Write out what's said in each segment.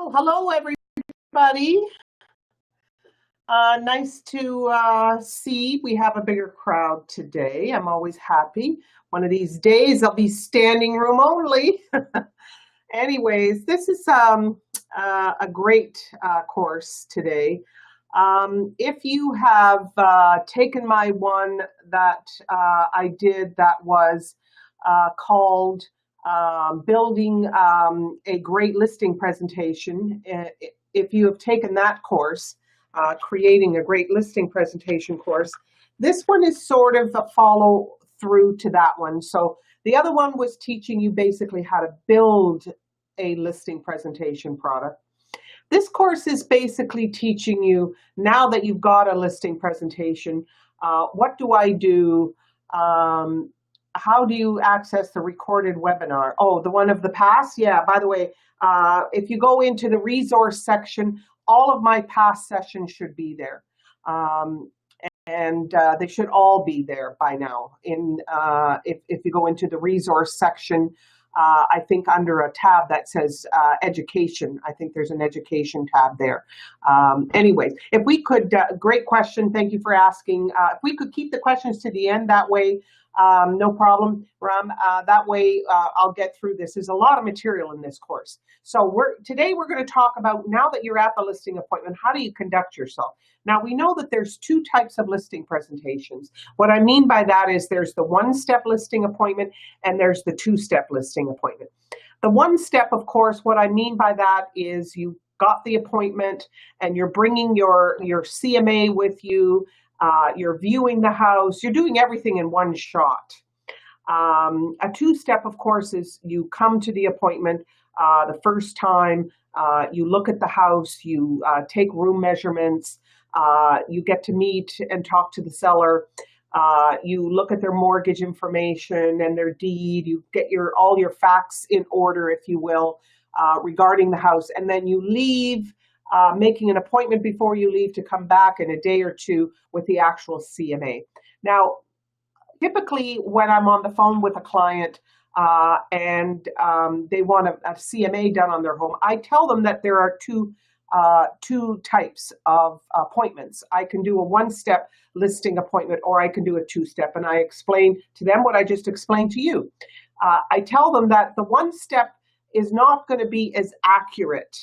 Well, hello, everybody. Nice to see we have a bigger crowd today. I'm always happy. One of these days, I'll be standing room only. Anyways, this is a great course today. If you have taken my one that I did that was called Building a Great Listing Presentation, if you have taken that course, Creating a Great Listing Presentation course, this one is sort of a follow through to that one. So the other one was teaching you basically how to build a listing presentation product. This course is basically teaching you, now that you've got a listing presentation, what do I do? How do you access the recorded webinar? Oh, the one of the past? Yeah, by the way, if you go into the resource section, all of my past sessions should be there. And they should all be there by now. If you go into the resource section, I think under a tab that says education, I think there's an education tab there. Anyways, if we could, great question, thank you for asking. If we could keep the questions to the end, that way, no problem, Ram. That way I'll get through this. There's a lot of material in this course. So today we're going to talk about, now that you're at the listing appointment, how do you conduct yourself? Now we know that there's two types of listing presentations. What I mean by that is there's the one-step listing appointment and there's the two-step listing appointment. The one-step, of course, what I mean by that is you got the appointment and you're bringing your CMA with you. You're viewing the house, you're doing everything in one shot. A two-step, of course, is you come to the appointment the first time, you look at the house, you take room measurements, you get to meet and talk to the seller, you look at their mortgage information and their deed, you get all your facts in order, if you will, regarding the house, and then you leave, making an appointment before you leave to come back in a day or two with the actual CMA. Now, typically when I'm on the phone with a client and they want a CMA done on their home, I tell them that there are two types of appointments. I can do a one-step listing appointment or I can do a two-step, and I explain to them what I just explained to you. I tell them that the one-step is not going to be as accurate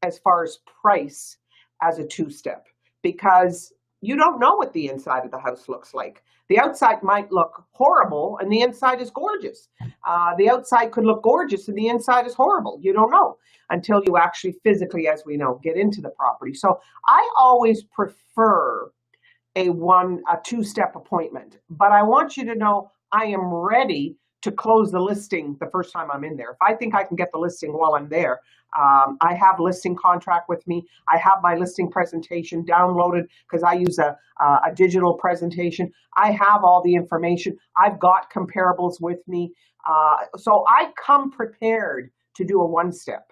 as far as price as a two-step, because you don't know what the inside of the house looks like. The outside might look horrible and the inside is gorgeous. The outside could look gorgeous and the inside is horrible. You don't know until you actually physically, as we know, get into the property. So I always prefer a two-step appointment, but I want you to know I am ready to close the listing the first time I'm in there. If I think I can get the listing while I'm there, I have listing contract with me. I have my listing presentation downloaded because I use a digital presentation. I have all the information. I've got comparables with me. So I come prepared to do a one-step,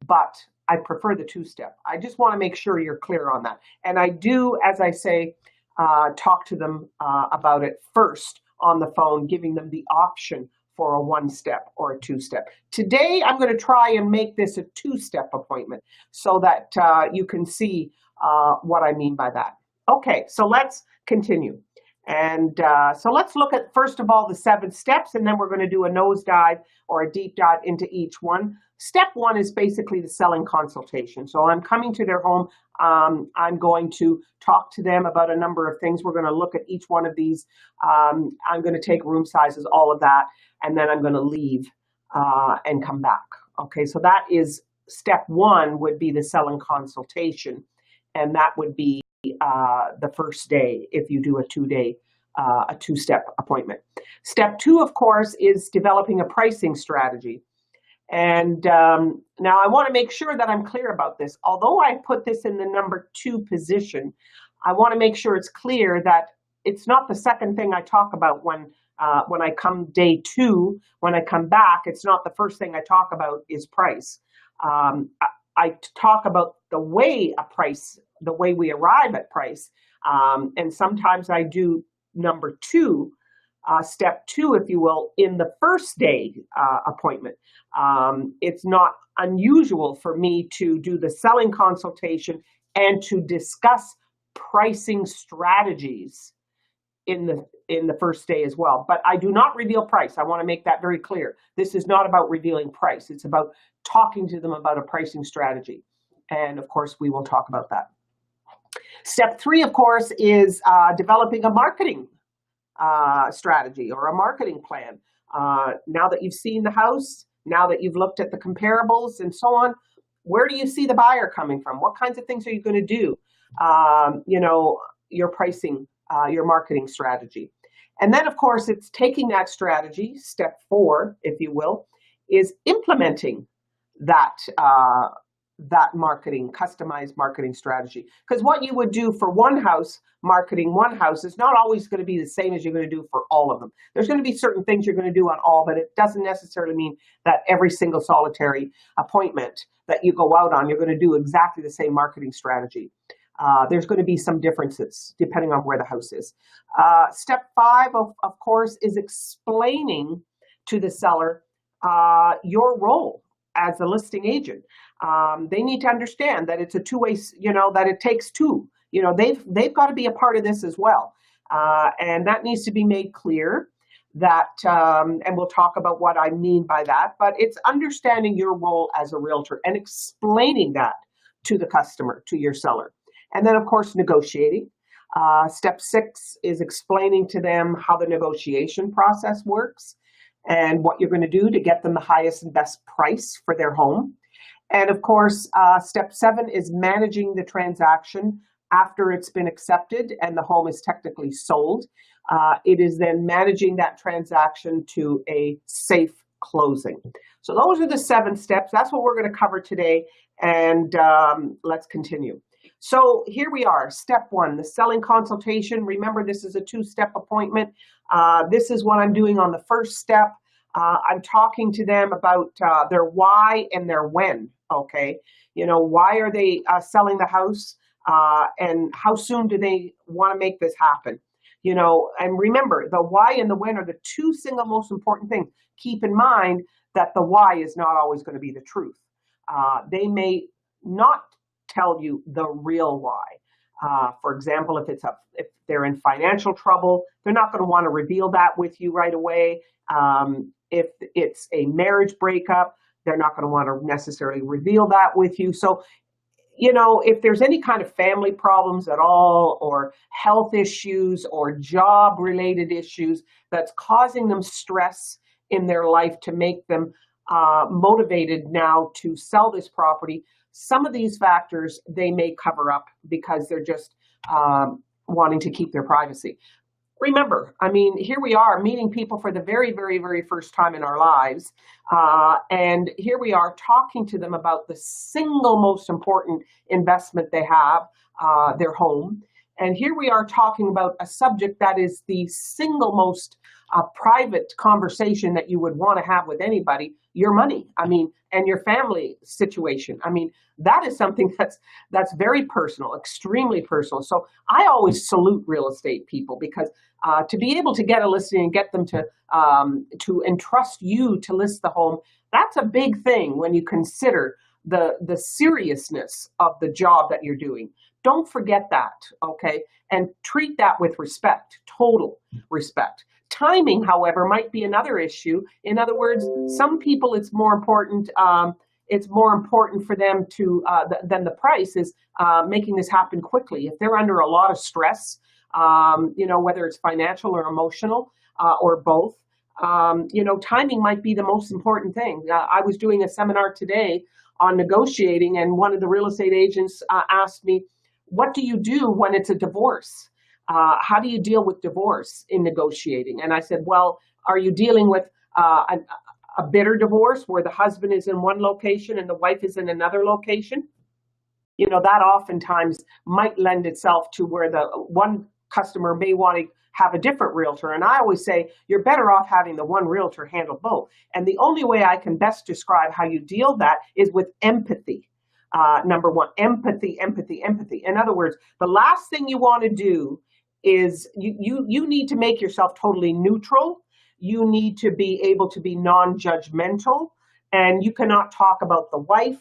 but I prefer the two-step. I just want to make sure you're clear on that. And I do, as I say, talk to them about it first on the phone, giving them the option for a one-step or a two-step. Today, I'm going to try and make this a two-step appointment so that you can see what I mean by that. Okay, so let's continue. And so let's look at, first of all, the 7 steps, and then we're going to do a nosedive or a deep dive into each one. Step 1 is basically the selling consultation. So I'm coming to their home. I'm going to talk to them about a number of things. We're going to look at each one of these. I'm going to take room sizes, all of that, and then I'm going to leave and come back. Okay, so that is step 1 would be the selling consultation, and that would be the first day if you do a two-step appointment. Step 2, of course, is developing a pricing strategy. And now I want to make sure that I'm clear about this. Although I put this in the number 2 position, I want to make sure it's clear that it's not the second thing I talk about when I come day 2. When I come back, it's not the first thing I talk about is price. I talk about the way we arrive at price. And sometimes I do number 2 Step two, if you will, in the first day appointment. It's not unusual for me to do the selling consultation and to discuss pricing strategies in the first day as well. But I do not reveal price. I want to make that very clear. This is not about revealing price. It's about talking to them about a pricing strategy. And of course, we will talk about that. Step three, of course, is developing a marketing strategy or a marketing plan. Now that you've seen the house, now that you've looked at the comparables and so on, where do you see the buyer coming from? What kinds of things are you going to do? Your pricing, your marketing strategy. And then, of course, it's taking that strategy, step four, if you will, is implementing that customized marketing strategy. Because what you would do for one house, marketing one house, is not always going to be the same as you're going to do for all of them. There's going to be certain things you're going to do on all, but it doesn't necessarily mean that every single solitary appointment that you go out on, you're going to do exactly the same marketing strategy. There's going to be some differences depending on where the house is. Step five, of course, is explaining to the seller your role as a listing agent. They need to understand that it's a two-way, that it takes two. They've got to be a part of this as well. And that needs to be made clear that, and we'll talk about what I mean by that, but it's understanding your role as a realtor and explaining that to the customer, to your seller. And then, of course, negotiating. Step six is explaining to them how the negotiation process works and what you're going to do to get them the highest and best price for their home. And of course, step seven is managing the transaction after it's been accepted and the home is technically sold. It is then managing that transaction to a safe closing. So those are the 7 steps. That's what we're going to cover today. And let's continue. So here we are, step 1, the selling consultation. Remember, this is a 2-step appointment. This is what I'm doing on the first step. I'm talking to them about their why and their when, okay? Why are they selling the house and how soon do they want to make this happen? And remember, the why and the when are the 2 single most important things. Keep in mind that the why is not always going to be the truth. They may not tell you the real why. For example, if they're in financial trouble, they're not going to want to reveal that with you right away. If it's a marriage breakup, they're not going to want to necessarily reveal that with you. So, if there's any kind of family problems at all, or health issues or job related issues that's causing them stress in their life to make them motivated now to sell this property, some of these factors they may cover up because they're just wanting to keep their privacy. Remember, here we are meeting people for the very, very, very first time in our lives. And here we are talking to them about the single most important investment they have, their home. And here we are talking about a subject that is the single most private conversation that you would want to have with anybody, your money, and your family situation. That is something that's very personal, extremely personal. So I always salute real estate people because to be able to get a listing and get them to entrust you to list the home, that's a big thing when you consider the seriousness of the job that you're doing. Don't forget that, okay? And treat that with respect, total respect. Timing, however, might be another issue. In other words, some people it's more important for them to than the price is making this happen quickly. If they're under a lot of stress, whether it's financial or emotional or both, timing might be the most important thing. I was doing a seminar today on negotiating, and one of the real estate agents asked me, what do you do when it's a divorce? How do you deal with divorce in negotiating? And I said, well, are you dealing with a bitter divorce where the husband is in one location and the wife is in another location? That oftentimes might lend itself to where the one customer may want to have a different realtor. And I always say you're better off having the one realtor handle both. And the only way I can best describe how you deal that is with empathy. Number one, empathy. In other words, the last thing you want to do is you need to make yourself totally neutral. You need to be able to be non-judgmental, and you cannot talk about the wife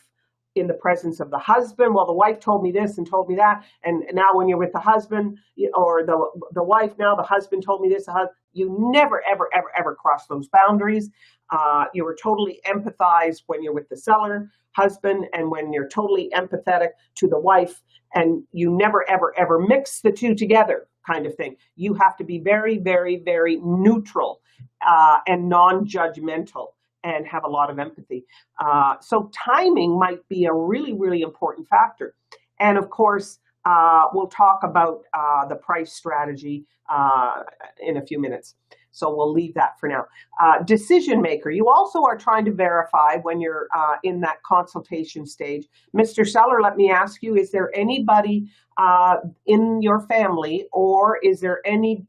in the presence of the husband. Well, the wife told me this and told me that, and now when you're with the husband or the wife, now the husband told me this. You never, ever, ever, ever cross those boundaries. You were totally empathized when you're with the seller husband, and when you're totally empathetic to the wife, and you never, ever, ever mix the two together, kind of thing. You have to be very, very, very neutral and non-judgmental, and have a lot of empathy. So timing might be a really, really important factor. And of course, we'll talk about the price strategy in a few minutes. So we'll leave that for now. Decision maker, you also are trying to verify when you're in that consultation stage. Mr. Seller, let me ask you, is there anybody in your family, or is there any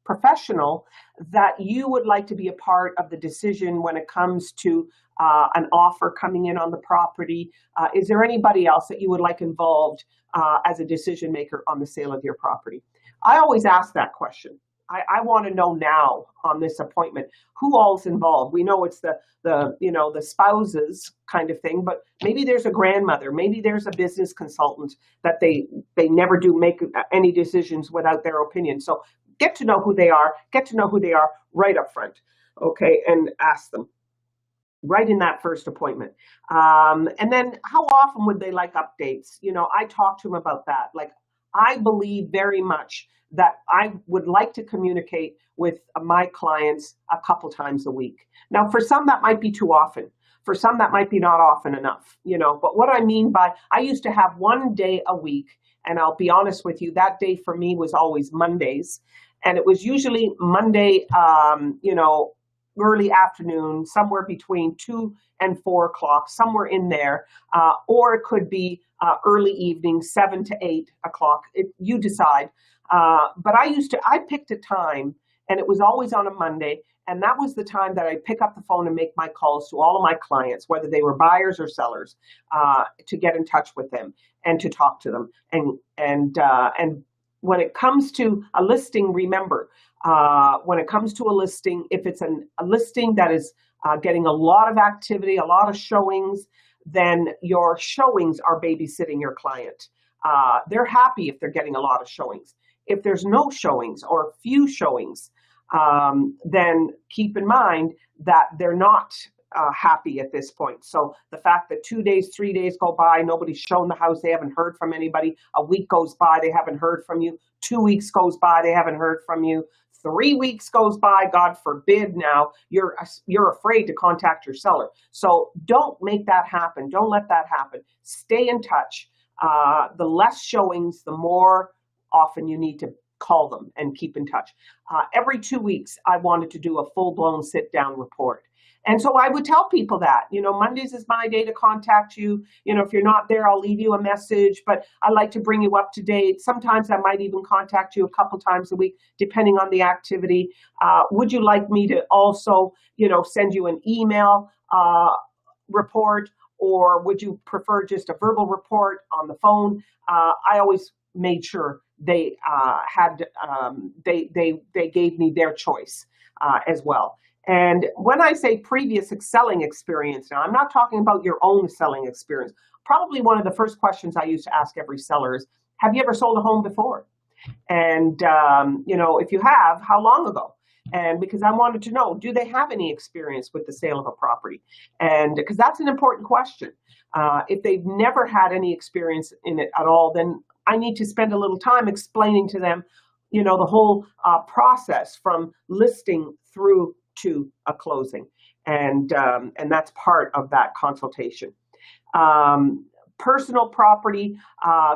professional that you would like to be a part of the decision when it comes to an offer coming in on the property? Is there anybody else that you would like involved as a decision maker on the sale of your property? I always ask that question. I want to know now on this appointment who all's involved. We know it's the spouses kind of thing, but maybe there's a grandmother, maybe there's a business consultant that they never do make any decisions without their opinion. So get to know who they are, right up front, okay, and ask them right in that first appointment. And then how often would they like updates? I talk to them about that. Like, I believe very much that I would like to communicate with my clients a couple times a week. Now, for some, that might be too often. For some, that might be not often enough, But what I mean by, I used to have one day a week, and I'll be honest with you, that day for me was always Mondays. And it was usually Monday, early afternoon, somewhere between 2 and 4 o'clock, somewhere in there. Or it could be early evening, 7 to 8 o'clock. You decide. But I picked a time, and it was always on a Monday. And that was the time that I'd pick up the phone and make my calls to all of my clients, whether they were buyers or sellers, to get in touch with them and to talk to them. And when it comes to a listing, remember, when it comes to a listing, if it's a listing that is getting a lot of activity, a lot of showings, then your showings are babysitting your client. They're happy if they're getting a lot of showings. If there's no showings or few showings, then keep in mind that they're not happy at this point. So the fact that 2 days, 3 days go by, nobody's shown the house, they haven't heard from anybody. A week goes by, they haven't heard from you. 2 weeks goes by, they haven't heard from you. 3 weeks goes by, God forbid now, you're afraid to contact your seller. So don't make that happen. Don't let that happen. Stay in touch. The less showings, the more often you need to call them and keep in touch. Every 2 weeks, I wanted to do a full-blown sit-down report. And so I would tell people that, Mondays is my day to contact you. If you're not there, I'll leave you a message, but I like to bring you up to date. Sometimes I might even contact you a couple times a week, depending on the activity. Would you like me to also, send you an email report, or would you prefer just a verbal report on the phone? I always made sure they they gave me their choice as well. And when I say previous selling experience, now I'm not talking about your own selling experience. Probably one of the first questions I used to ask every seller is, have you ever sold a home before? And, if you have, how long ago? And because I wanted to know, do they have any experience with the sale of a property? And because that's an important question. If they've never had any experience in it at all, then I need to spend a little time explaining to them, the whole process from listing through to a closing. And that's part of that consultation. Personal property,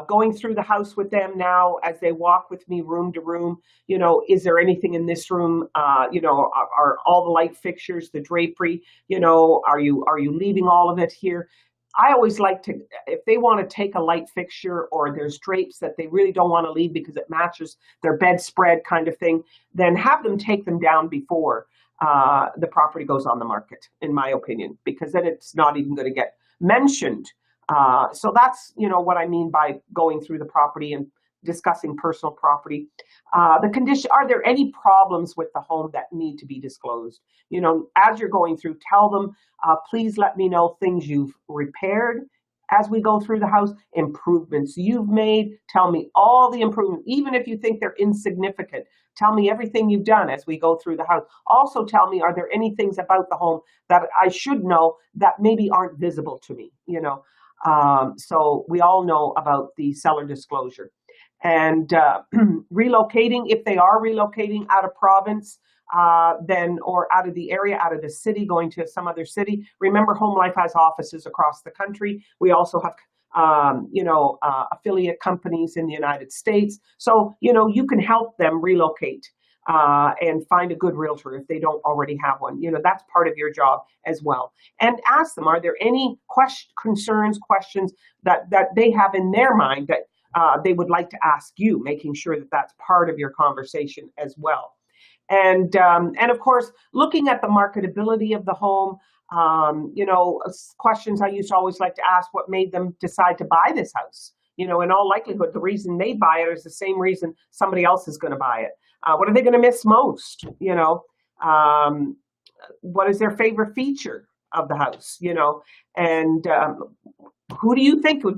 going through the house with them now as they walk with me room to room. Is there anything in this room? Are all the light fixtures, the drapery? Are you leaving all of it here? I always like to, if they want to take a light fixture or there's drapes that they really don't want to leave because it matches their bedspread kind of thing, then have them take them down before the property goes on the market, in my opinion, because then it's not even going to get mentioned. So that's, what I mean by going through the property and discussing personal property. The condition, are there any problems with the home that need to be disclosed? As you're going through, tell them, please let me know things you've repaired as we go through the house, improvements you've made. Tell me all the improvements, even if you think they're insignificant. Tell me everything you've done as we go through the house. Also tell me, are there any things about the home that I should know that maybe aren't visible to me? So we all know about the seller disclosure. And relocating, if they are relocating out of province, or out of the area, out of the city, going to some other city. Remember, HomeLife has offices across the country. We also have, affiliate companies in the United States. So, you can help them relocate and find a good realtor if they don't already have one. That's part of your job as well. And ask them, are there any concerns, questions that they have in their mind that they would like to ask you, making sure that that's part of your conversation as well. And of course, looking at the marketability of the home, questions I used to always like to ask: what made them decide to buy this house? In all likelihood, the reason they buy it is the same reason somebody else is going to buy it. What are they going to miss most? What is their favorite feature of the house? And who do you think who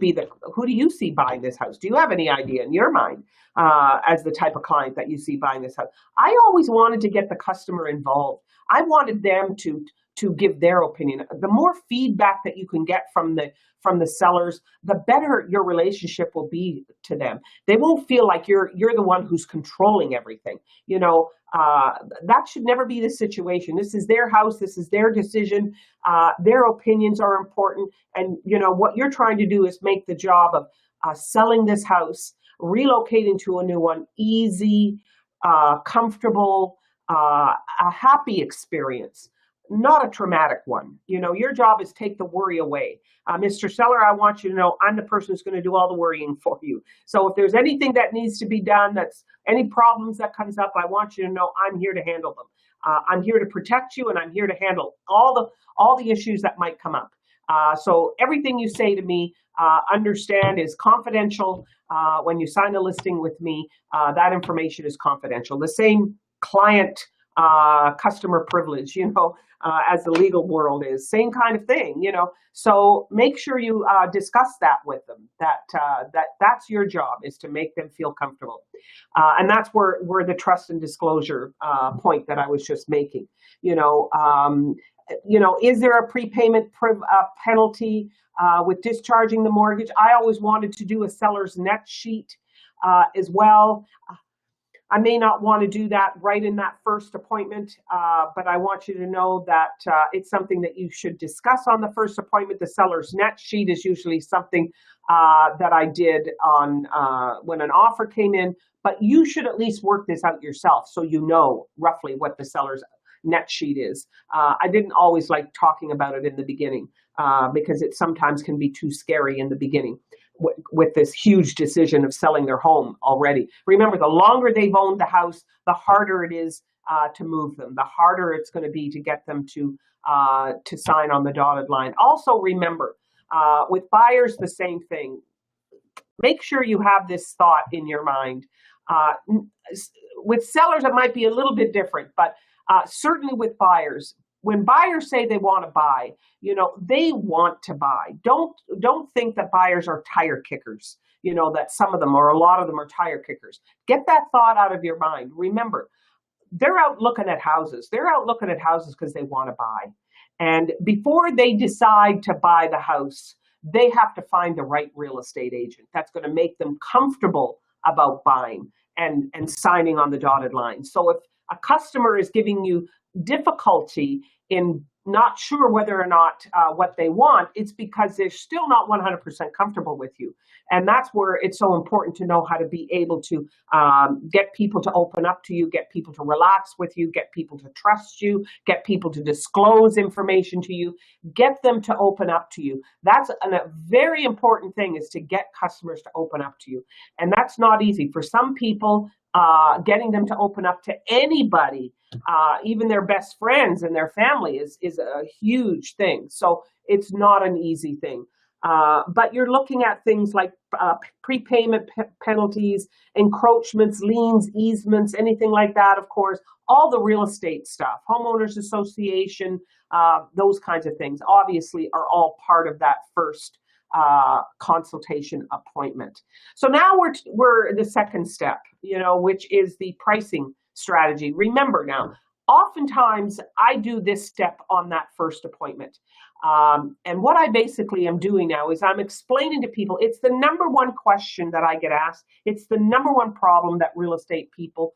do you see buying this house? Do you have any idea in your mind as the type of client that you see buying this house? I always wanted to get the customer involved. I wanted them to give their opinion. The more feedback that you can get from the sellers, the better your relationship will be to them. They won't feel like you're the one who's controlling everything. That should never be the situation. This is their house. This is their decision. Their opinions are important. And, what you're trying to do is make the job of selling this house, relocating to a new one, easy, comfortable, a happy experience, not a traumatic one. Your job is take the worry away. Mr. Seller, I want you to know I'm the person who's going to do all the worrying for you. So if there's anything that needs to be done, that's any problems that comes up, I want you to know I'm here to handle them. I'm here to protect you, and I'm here to handle all the issues that might come up. So everything you say to me, understand, is confidential. When you sign a listing with me, that information is confidential. The same client customer privilege, as the legal world is, same kind of thing, So make sure you discuss that with them. That's your job, is to make them feel comfortable, and that's where the trust and disclosure point that I was just making. Is there a prepayment penalty with discharging the mortgage? I always wanted to do a seller's net sheet as well. I may not want to do that right in that first appointment, but I want you to know that it's something that you should discuss on the first appointment. The seller's net sheet is usually something that I did on when an offer came in, but you should at least work this out yourself so you know roughly what the seller's net sheet is. I didn't always like talking about it in the beginning because it sometimes can be too scary in the beginning with this huge decision of selling their home already. Remember, the longer they've owned the house, the harder it is to move them, the harder it's going to be to get them to sign on the dotted line. Also remember, with buyers, the same thing. Make sure you have this thought in your mind. With sellers, it might be a little bit different, but certainly with buyers, when buyers say they want to buy, they want to buy. Don't think that buyers are tire kickers, that some of them or a lot of them are tire kickers. Get that thought out of your mind. Remember, they're out looking at houses. They're out looking at houses because they want to buy. And before they decide to buy the house, they have to find the right real estate agent that's going to make them comfortable about buying and signing on the dotted line. So if a customer is giving you difficulty in not sure whether or not what they want, it's because they're still not 100% comfortable with you. And that's where it's so important to know how to be able to get people to open up to you, get people to relax with you, get people to trust you, get people to disclose information to you, get them to open up to you. That's a very important thing, is to get customers to open up to you. And that's not easy. For some people, getting them to open up to anybody, even their best friends and their family, is a huge thing. So it's not an easy thing. But you're looking at things like prepayment penalties, encroachments, liens, easements, anything like that, of course, all the real estate stuff, homeowners association, those kinds of things, obviously, are all part of that first consultation appointment. So now we're the second step, which is the pricing strategy. Remember now, oftentimes I do this step on that first appointment. And what I basically am doing now is I'm explaining to people, it's the number one question that I get asked. It's the number one problem that real estate people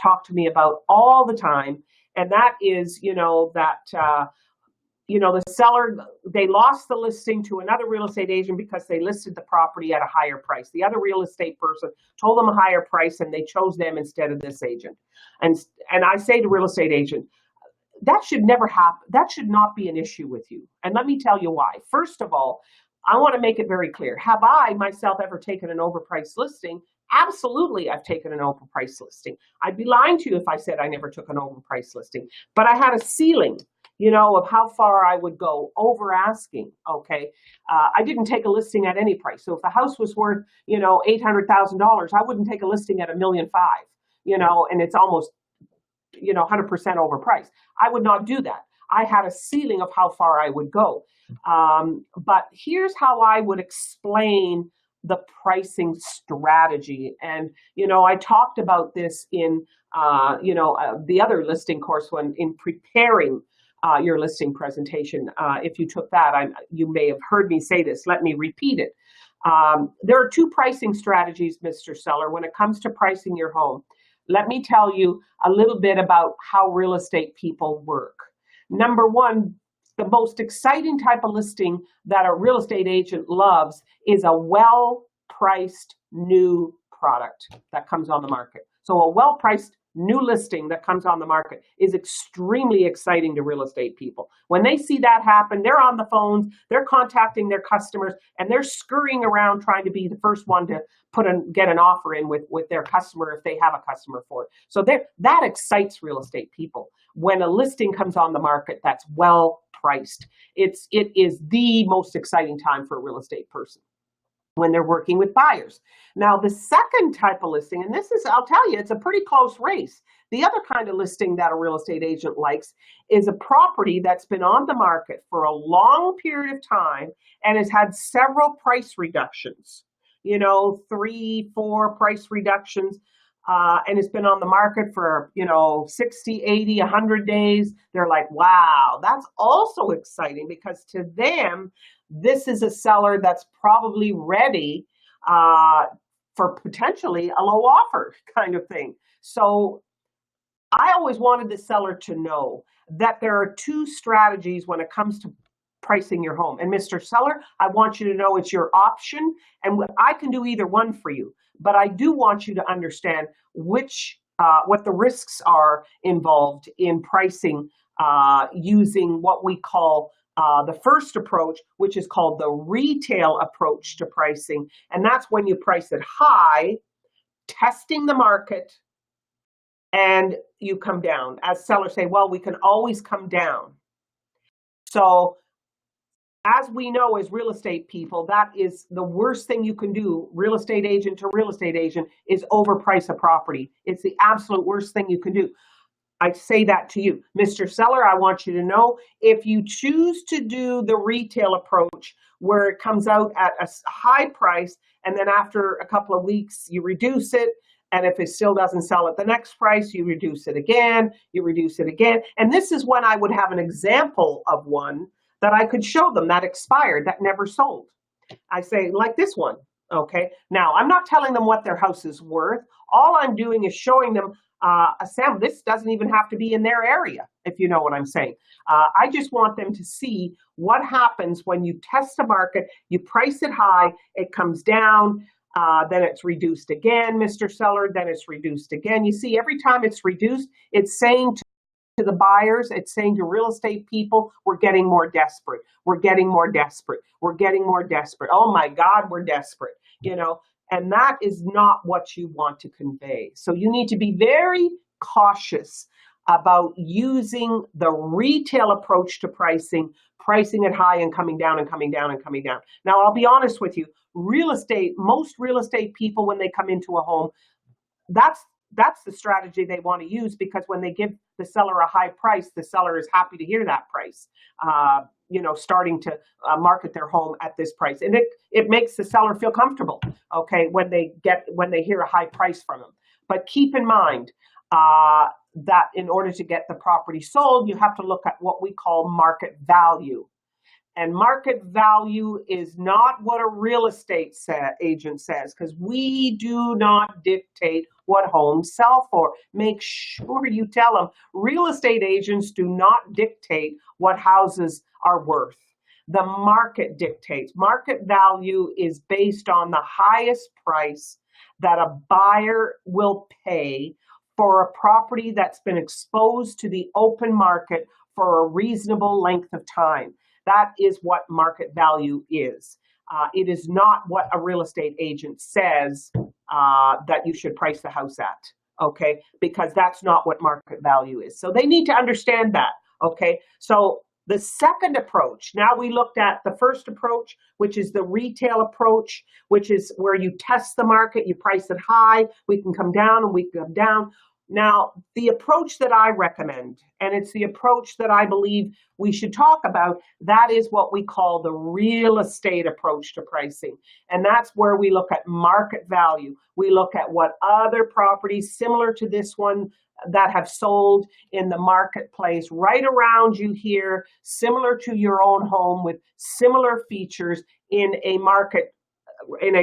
talk to me about all the time. And that is, the seller, they lost the listing to another real estate agent because they listed the property at a higher price. The other real estate person told them a higher price and they chose them instead of this agent. And I say to real estate agent, that should never happen. That should not be an issue with you. And let me tell you why. First of all, I want to make it very clear. Have I myself ever taken an overpriced listing? Absolutely, I've taken an overpriced listing. I'd be lying to you if I said I never took an overpriced listing. But I had a ceiling, of how far I would go over asking, okay? I didn't take a listing at any price. So if a house was worth, $800,000, I wouldn't take a listing at $1.5 million, and it's almost 100% overpriced. I would not do that. I had a ceiling of how far I would go. But here's how I would explain the pricing strategy. And, I talked about this in, the other listing course when in preparing your listing presentation. If you took that, you may have heard me say this. Let me repeat it. There are two pricing strategies, Mr. Seller, when it comes to pricing your home. Let me tell you a little bit about how real estate people work. Number one, the most exciting type of listing that a real estate agent loves is a well-priced new product that comes on the market. So a well-priced new listing that comes on the market is extremely exciting to real estate people. When they see that happen, they're on the phones, they're contacting their customers, and they're scurrying around trying to be the first one to get an offer in with their customer if they have a customer for it. So that excites real estate people. When a listing comes on the market that's well priced, it is the most exciting time for a real estate person when they're working with buyers. Now, the second type of listing, and this is, I'll tell you, it's a pretty close race. The other kind of listing that a real estate agent likes is a property that's been on the market for a long period of time and has had several price reductions, 3, 4 price reductions, and it's been on the market for, 60, 80, 100 days. They're like, wow, that's also exciting because to them, this is a seller that's probably ready for potentially a low offer kind of thing. So I always wanted the seller to know that there are two strategies when it comes to pricing your home. And Mr. Seller, I want you to know it's your option, and I can do either one for you. But I do want you to understand what the risks are involved in pricing using what we call the first approach, which is called the retail approach to pricing. And that's when you price it high, testing the market, and you come down. As sellers say, well, we can always come down. So as we know as real estate people, that is the worst thing you can do, real estate agent to real estate agent, is overprice a property. It's the absolute worst thing you can do. I say that to you. Mr. Seller, I want you to know, if you choose to do the retail approach where it comes out at a high price and then after a couple of weeks you reduce it, and if it still doesn't sell at the next price, you reduce it again, And this is when I would have an example of one that I could show them that expired, that never sold. I say, like this one, okay? Now, I'm not telling them what their house is worth. All I'm doing is showing them a sample. This doesn't even have to be in their area, if you know what I'm saying. I just want them to see what happens when you test the market, you price it high, it comes down, then it's reduced again, Mr. Seller, then it's reduced again. You see, every time it's reduced, it's saying to the buyers, it's saying to real estate people, we're getting more desperate. We're getting more desperate. We're getting more desperate. Oh my God, we're desperate, and that is not what you want to convey. So you need to be very cautious about using the retail approach to pricing it high and coming down and coming down and coming down. Now, I'll be honest with you, most real estate people, when they come into a home, that's the strategy they want to use, because when they give the seller a high price, the seller is happy to hear that price, starting to market their home at this price. And it makes the seller feel comfortable, okay, when they hear a high price from them. But keep in mind that in order to get the property sold, you have to look at what we call market value. And market value is not what a real estate agent says, because we do not dictate what homes sell for. Make sure you tell them real estate agents do not dictate what houses are worth. The market dictates. Market value is based on the highest price that a buyer will pay for a property that's been exposed to the open market for a reasonable length of time. That is what market value is. It is not what a real estate agent says that you should price the house at, okay? Because that's not what market value is. So they need to understand that, okay? So the second approach, now we looked at the first approach, which is the retail approach, which is where you test the market, you price it high, we can come down and we can come down. Now, the approach that I recommend, and it's the approach that I believe we should talk about, that is what we call the real estate approach to pricing. And that's where we look at market value. We look at what other properties similar to this one that have sold in the marketplace right around you here, similar to your own home with similar features in a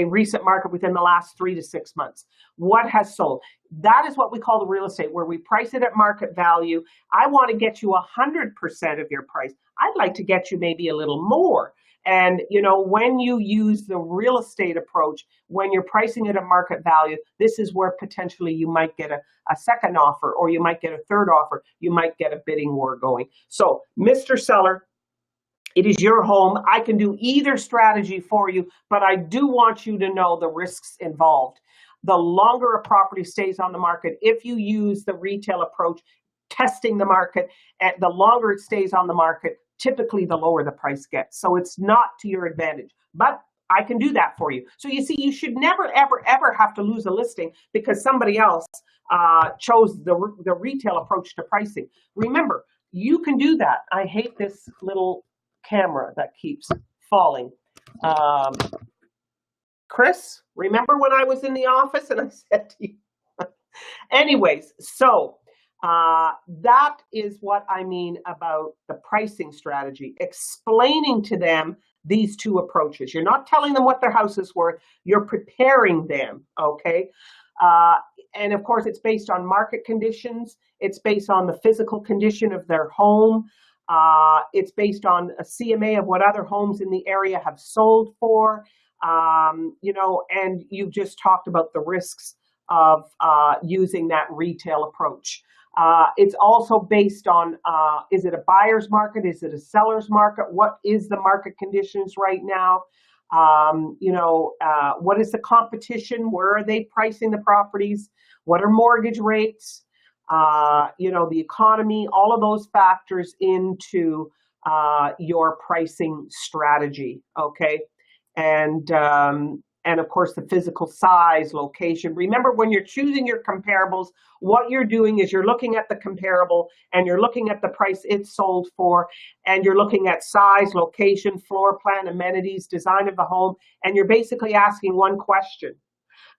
recent market within the last 3 to 6 months. What has sold? That is what we call the real estate, where we price it at market value. I want to get you 100% of your price. I'd like to get you maybe a little more. And, when you use the real estate approach, when you're pricing it at market value, this is where potentially you might get a second offer, or you might get a third offer. You might get a bidding war going. So, Mr. Seller, it is your home. I can do either strategy for you, but I do want you to know the risks involved. The longer a property stays on the market, if you use the retail approach, testing the market, and the longer it stays on the market, typically the lower the price gets. So it's not to your advantage, but I can do that for you. So you see, you should never, ever, ever have to lose a listing because somebody else chose the retail approach to pricing. Remember, you can do that. I hate this little camera that keeps falling. Chris, remember when I was in the office and I said to you, anyways, so that is what I mean about the pricing strategy, explaining to them these two approaches. You're not telling them what their house is worth, you're preparing them, okay? And of course, it's based on market conditions. It's based on the physical condition of their home. It's based on a CMA of what other homes in the area have sold for, and you've just talked about the risks of using that retail approach. It's also based on, is it a buyer's market? Is it a seller's market? What is the market conditions right now? What is the competition? Where are they pricing the properties? What are mortgage rates? The economy, all of those factors into your pricing strategy, okay? And of course, the physical size, location. Remember, when you're choosing your comparables, what you're doing is you're looking at the comparable and you're looking at the price it's sold for, and you're looking at size, location, floor plan, amenities, design of the home, and you're basically asking one question.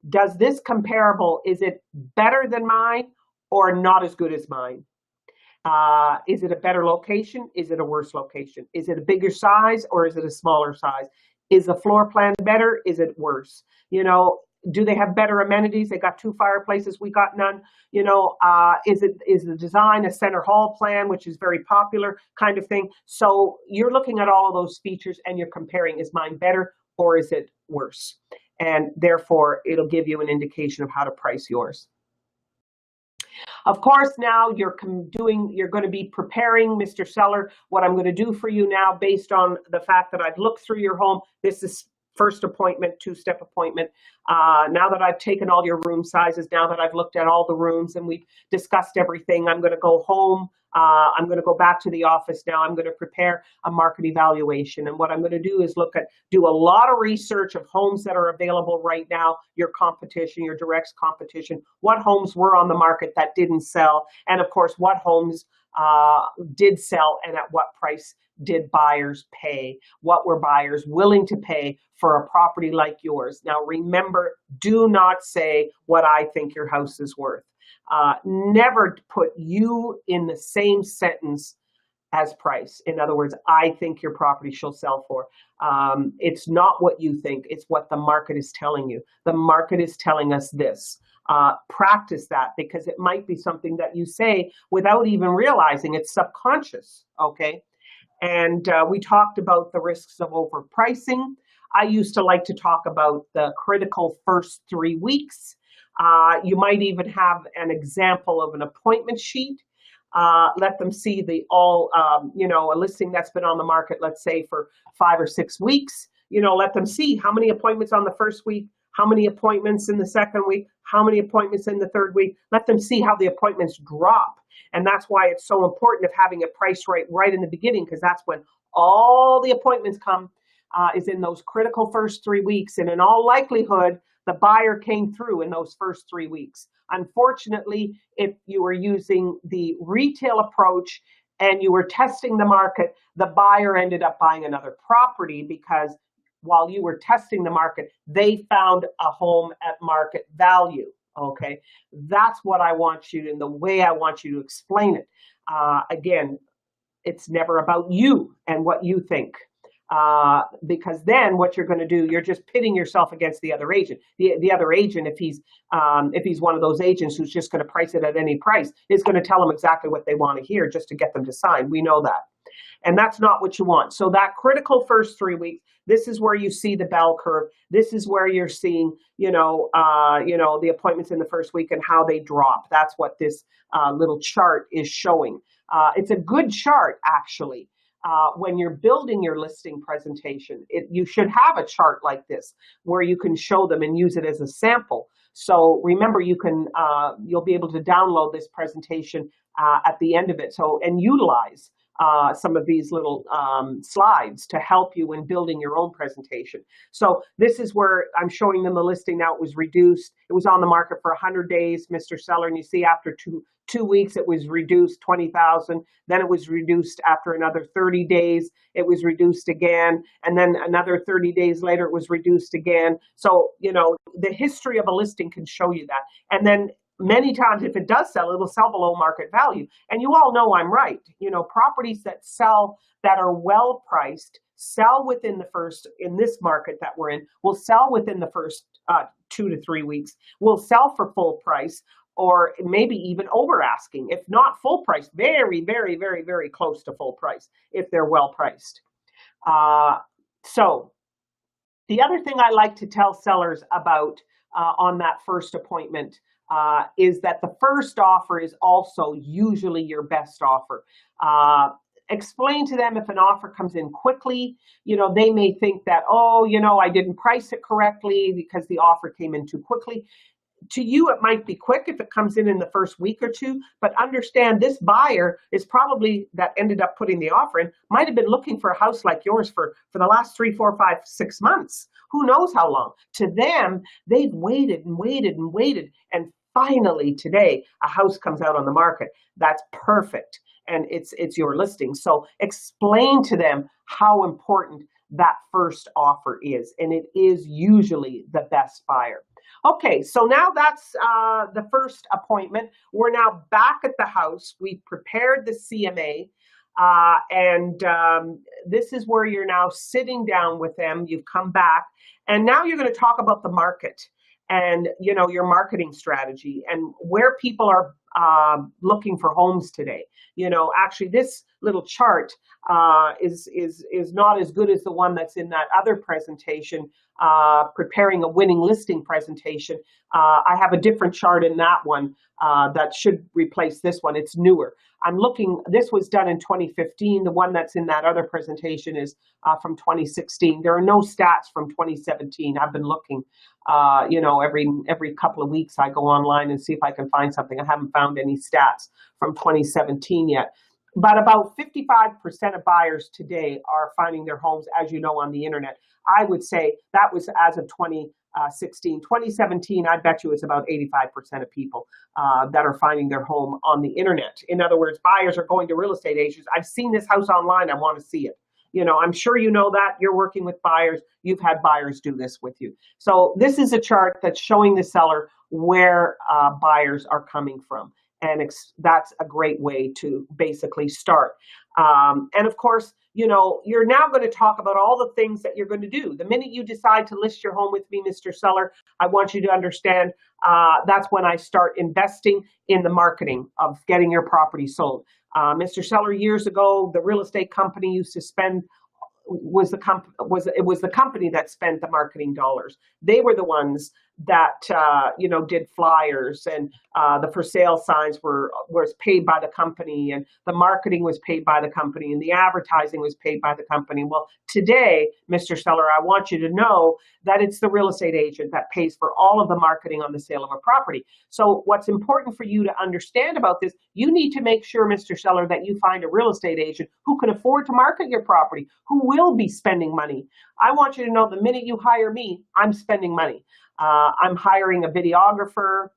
Does this comparable, is it better than mine or not as good as mine? Is it a better location? Is it a worse location? Is it a bigger size or is it a smaller size? Is the floor plan better? Is it worse? Do they have better amenities? They got 2 fireplaces, we got none. Is the design a center hall plan, which is very popular kind of thing? So you're looking at all of those features and you're comparing, is mine better or is it worse? And therefore, it'll give you an indication of how to price yours. Of course, now you're going to be preparing, Mr. Seller, what I'm going to do for you now based on the fact that I've looked through your home. This is first appointment, two-step appointment. Now that I've taken all your room sizes, now that I've looked at all the rooms and we've discussed everything, I'm going to go home. I'm going to go back to the office now. I'm going to prepare a market evaluation. And what I'm going to do is do a lot of research of homes that are available right now, your competition, your direct competition, what homes were on the market that didn't sell, and of course, what homes did sell and at what price did buyers pay? What were buyers willing to pay for a property like yours? Now, remember, do not say what I think your house is worth. Never put you in the same sentence as price. In other words, I think your property shall sell for. It's not what you think, it's what the market is telling you. The market is telling us this. Practice that, because it might be something that you say without even realizing. It's subconscious, okay? And we talked about the risks of overpricing. I used to like to talk about the critical first 3 weeks. You might even have an example of an appointment sheet. Let them see a listing that's been on the market, let's say for 5 or 6 weeks. Let them see how many appointments on the first week, how many appointments in the second week, how many appointments in the third week. Let them see how the appointments drop. And that's why it's so important of having it priced right in the beginning, because that's when all the appointments come, is in those critical first 3 weeks. And in all likelihood, the buyer came through in those first 3 weeks. Unfortunately, if you were using the retail approach and you were testing the market, the buyer ended up buying another property because while you were testing the market, they found a home at market value. Okay, that's what I want you to, and the way I want you to explain it. Again, it's never about you and what you think. Because then what you're going to do, you're just pitting yourself against the other agent. The other agent, if he's one of those agents who's just going to price it at any price, is going to tell them exactly what they want to hear just to get them to sign. We know that. And that's not what you want. So that critical first 3 weeks, this is where you see the bell curve. This is where you're seeing, the appointments in the first week and how they drop. That's what this little chart is showing. It's a good chart, actually. When you're building your listing presentation, you should have a chart like this where you can show them and use it as a sample. So remember, you'll be able to download this presentation at the end of it. And utilize some of these little slides to help you in building your own presentation. So this is where I'm showing them the listing. Now it was reduced. It was on the market for 100 days, Mr. Seller, and you see after two weeks it was reduced 20,000. Then it was reduced after another 30 days. It was reduced again, and then another 30 days later it was reduced again. So the history of a listing can show you that. And then many times, if it does sell, it'll sell below market value. And you all know I'm right. Properties that sell that are well priced sell within the first, in this market that we're in, will sell within the first 2 to 3 weeks, will sell for full price, or maybe even over asking. If not full price, very, very, very, very close to full price if they're well priced. So the other thing I like to tell sellers about on that first appointment is that the first offer is also usually your best offer. Explain to them if an offer comes in quickly, they may think that, I didn't price it correctly because the offer came in too quickly. To you, it might be quick if it comes in the first week or two, but understand this buyer is probably, that ended up putting the offer in, might have been looking for a house like yours for the last 3, 4, 5, 6 months. Who knows how long? To them, they've waited and waited and waited, and finally today a house comes out on the market. That's perfect, and it's your listing. So explain to them how important that first offer is, and it is usually the best buyer. Okay, so now that's the first appointment. We're now back at the house. We've prepared the CMA, and this is where you're now sitting down with them. You've come back, and now you're going to talk about the market and your marketing strategy and where people are looking for homes today. Actually, this little chart is not as good as the one that's in that other presentation, preparing a winning listing presentation. I have a different chart in that one that should replace this one. It's newer. I'm looking, this was done in 2015. The one that's in that other presentation is from 2016. There are no stats from 2017. I've been looking, every couple of weeks I go online and see if I can find something. I haven't found any stats from 2017 yet. But about 55% of buyers today are finding their homes, as you know, on the internet. I would say that was as of 2016. 2017, I bet you it's about 85% of people that are finding their home on the internet. In other words, buyers are going to real estate agents. I've seen this house online. I want to see it. I'm sure you know that. You're working with buyers. You've had buyers do this with you. So this is a chart that's showing the seller where buyers are coming from. And that's a great way to basically start. And of course, you're now going to talk about all the things that you're going to do. The minute you decide to list your home with me, Mr. Seller, I want you to understand that's when I start investing in the marketing of getting your property sold. Mr. Seller, years ago, the real estate company used to spend it was the company that spent the marketing dollars. They were the ones that did flyers, and the for sale signs was paid by the company, and the marketing was paid by the company, and the advertising was paid by the company. Well, today, Mr. Seller, I want you to know that it's the real estate agent that pays for all of the marketing on the sale of a property. So what's important for you to understand about this, you need to make sure, Mr. Seller, that you find a real estate agent who can afford to market your property, who will be spending money. I want you to know the minute you hire me, I'm spending money. I'm hiring a videographer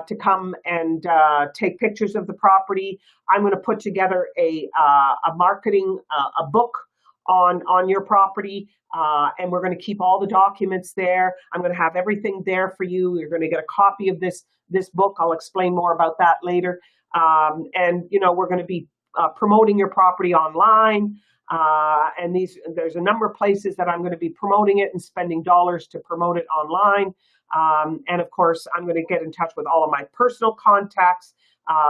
to come and take pictures of the property. I'm going to put together a marketing, a book on your property, and we're going to keep all the documents there. I'm going to have everything there for you. You're going to get a copy of this book. I'll explain more about that later. And we're going to be promoting your property online. And there's a number of places that I'm going to be promoting it and spending dollars to promote it online. And of course, I'm going to get in touch with all of my personal contacts,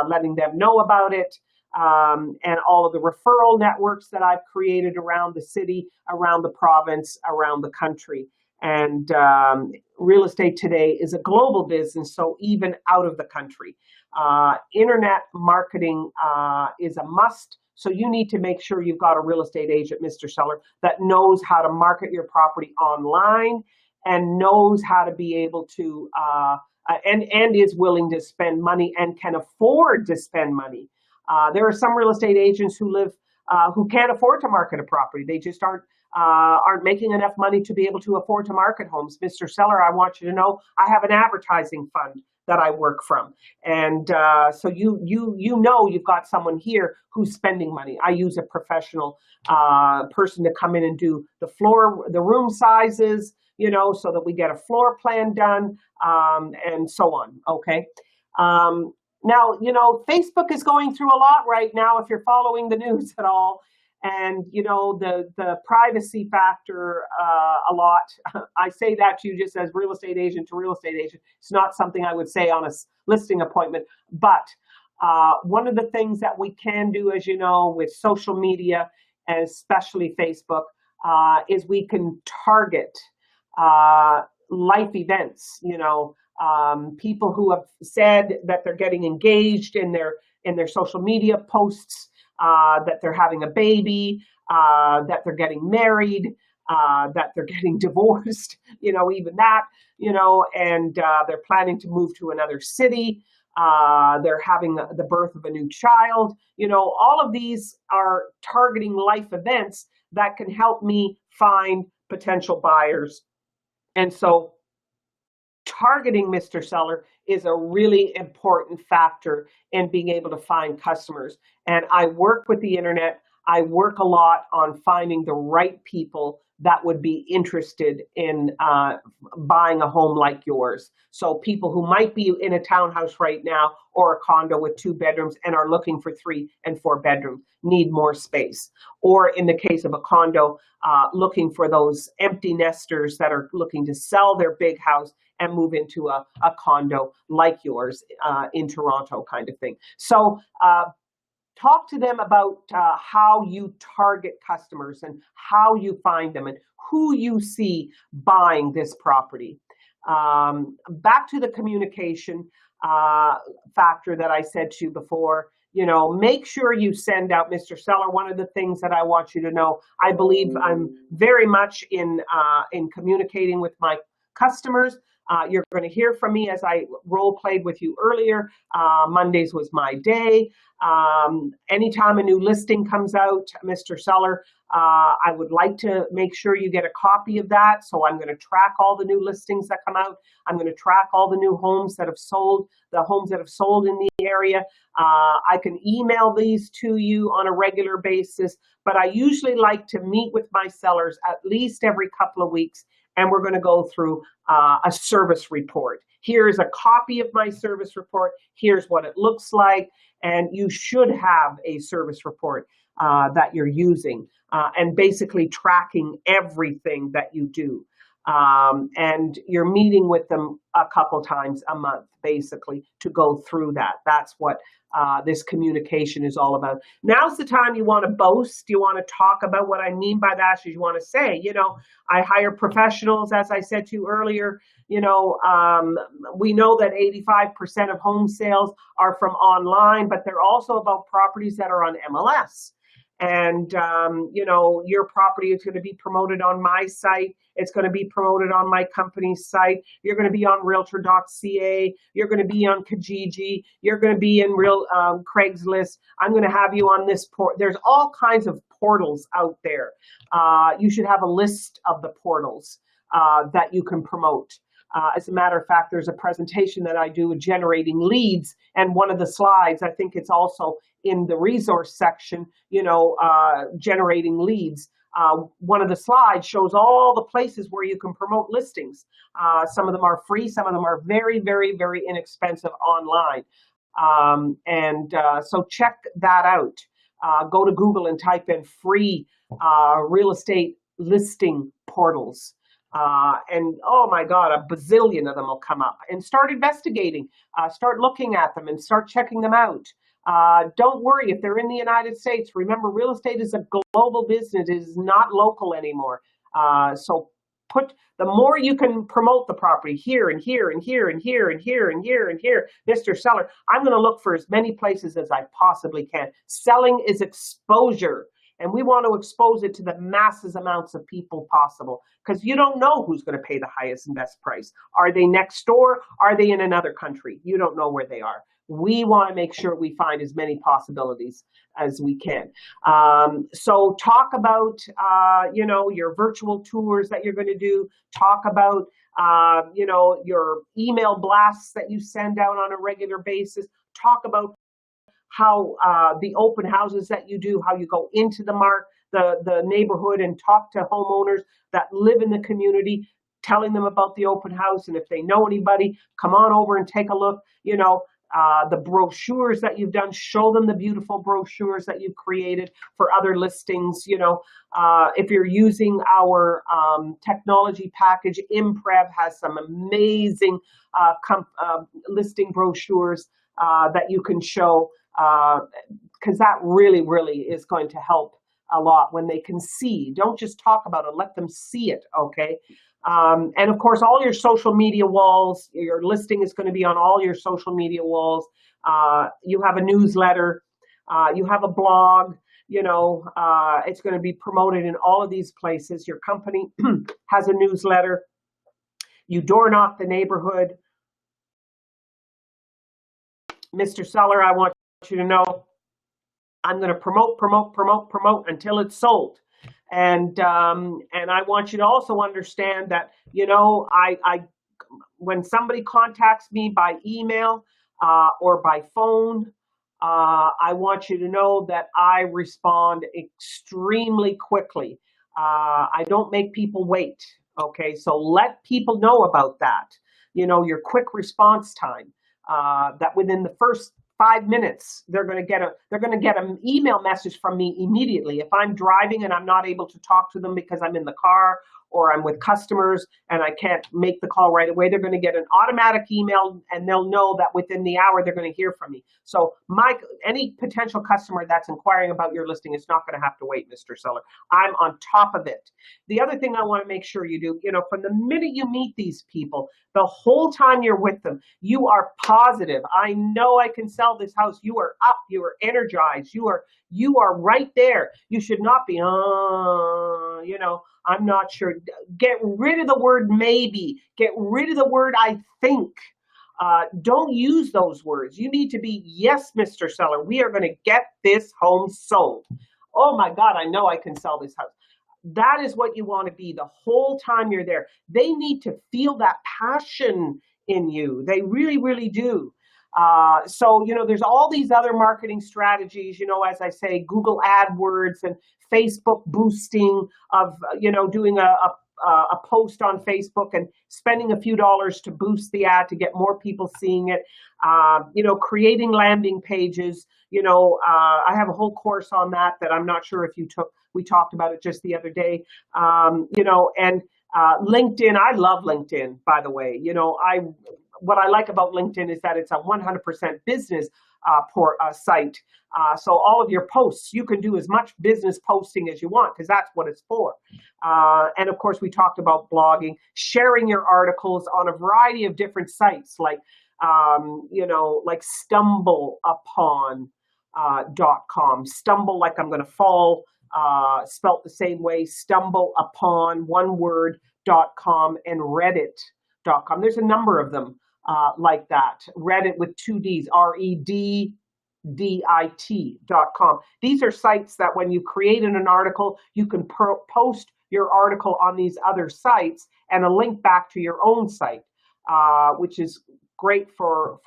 letting them know about it, and all of the referral networks that I've created around the city, around the province, around the country. And real estate today is a global business, so even out of the country. Internet marketing is a must. So you need to make sure you've got a real estate agent, Mr. Seller, that knows how to market your property online and knows how to be able to, and is willing to spend money and can afford to spend money. There are some real estate agents who can't afford to market a property. They just aren't making enough money to be able to afford to market homes. Mr. Seller, I want you to know I have an advertising fund that I work from. And so you know you've got someone here who's spending money. I use a professional person to come in and do the room sizes, so that we get a floor plan done, and so on, okay? Now, Facebook is going through a lot right now if you're following the news at all. And, the privacy factor a lot. I say that to you just as real estate agent to real estate agent. It's not something I would say on a listing appointment. But one of the things that we can do, as you know, with social media, and especially Facebook, is we can target life events, people who have said that they're getting engaged in their social media posts, that they're having a baby, that they're getting married, that they're getting divorced, even that, and they're planning to move to another city. They're having the birth of a new child. All of these are targeting life events that can help me find potential buyers. And so targeting, Mr. Seller, is a really important factor in being able to find customers. And I work with the internet. I work a lot on finding the right people that would be interested in buying a home like yours. So people who might be in a townhouse right now or a condo with 2 bedrooms and are looking for 3 and 4 bedrooms, need more space. Or in the case of a condo, looking for those empty nesters that are looking to sell their big house and move into a condo like yours in Toronto kind of thing. So talk to them about how you target customers and how you find them and who you see buying this property. Back to the communication factor that I said to you before. Make sure you send out, Mr. Seller. One of the things that I want you to know, I believe I'm very much in communicating with my customers. You're going to hear from me as I role played with you earlier. Mondays was my day. Anytime a new listing comes out, Mr. Seller, I would like to make sure you get a copy of that. So I'm going to track all the new listings that come out. I'm going to track all the new homes that have sold, the homes that have sold in the area. I can email these to you on a regular basis, but I usually like to meet with my sellers at least every couple of weeks, and we're going to go through a service report. Here's a copy of my service report. Here's what it looks like, and you should have a service report that you're using and basically tracking everything that you do. And you're meeting with them a couple times a month, basically, to go through that. That's what this communication is all about. Now's the time you want to boast. You want to talk about what I mean by that. You want to say, I hire professionals, as I said to you earlier. We know that 85% of home sales are from online, but they're also about properties that are on MLS. And, your property is going to be promoted on my site. It's going to be promoted on my company's site. You're going to be on realtor.ca. You're going to be on Kijiji. You're going to be in Craigslist. I'm going to have you on this port. There's all kinds of portals out there. You should have a list of the portals that you can promote. As a matter of fact, there's a presentation that I do with generating leads, and one of the slides, I think it's also in the resource section, generating leads. One of the slides shows all the places where you can promote listings. Some of them are free, some of them are very, very, very inexpensive online. So check that out. Go to Google and type in free real estate listing portals. And oh my God, a bazillion of them will come up, and start investigating, start looking at them and start checking them out. Don't worry if they're in the United States. Remember, real estate is a global business. It is not local anymore. So the more you can promote the property here and here and here and here and here and here and here, Mr. Seller, I'm going to look for as many places as I possibly can. Selling is exposure. And we want to expose it to the masses amounts of people possible, because you don't know who's going to pay the highest and best price. Are they next door? Are they in another country? You don't know where they are. We want to make sure we find as many possibilities as we can. So talk about, your virtual tours that you're going to do. Talk about, your email blasts that you send out on a regular basis. Talk about how the open houses that you do, how you go into the neighborhood and talk to homeowners that live in the community, telling them about the open house. And if they know anybody, come on over and take a look. The brochures that you've done, show them the beautiful brochures that you've created for other listings. If you're using our technology package, Imprev has some amazing listing brochures that you can show, because that really, really is going to help a lot when they can see. Don't just talk about it, let them see it, okay? And of course, all your social media walls, your listing is going to be on all your social media walls. You have a newsletter, you have a blog, it's going to be promoted in all of these places. Your company has a newsletter. You door knock the neighborhood. Mr. Seller, I want you to know I'm going to promote until it's sold. And I want you to also understand that, I when somebody contacts me by email or by phone, I want you to know that I respond extremely quickly. I don't make people wait. Okay, so let people know about that. Your quick response time. That within the first 5 minutes, they're going to get an email message from me immediately. If I'm driving and I'm not able to talk to them because I'm in the car, or I'm with customers and I can't make the call right away, they're going to get an automatic email and they'll know that within the hour they're going to hear from me. So any potential customer that's inquiring about your listing is not going to have to wait, Mr. Seller. I'm on top of it. The other thing I want to make sure you do, from the minute you meet these people, the whole time you're with them, you are positive. I know I can sell this house. You are up. You are energized. You are right there. You should not be, I'm not sure. Get rid of the word maybe. Get rid of the word I think. Don't use those words. You need to be, yes, Mr. Seller, we are going to get this home sold. Oh my God, I know I can sell this house. That is what you want to be the whole time you're there. They need to feel that passion in you. They really, really do. So, there's all these other marketing strategies, as I say, Google AdWords and Facebook boosting of, doing a post on Facebook and spending a few dollars to boost the ad to get more people seeing it, creating landing pages. I have a whole course on that I'm not sure if you took. We talked about it just the other day, and LinkedIn. I love LinkedIn, by the way. What I like about LinkedIn is that it's a 100% business site. So all of your posts, you can do as much business posting as you want because that's what it's for. And of course, we talked about blogging, sharing your articles on a variety of different sites like StumbleUpon.com. Stumble like I'm going to fall, spelt the same way, StumbleUpon, one word.com, and Reddit.com. There's a number of them like that. Reddit with two Ds, REDDIT.com. These are sites that when you create an article, you can post your article on these other sites and a link back to your own site, which is great for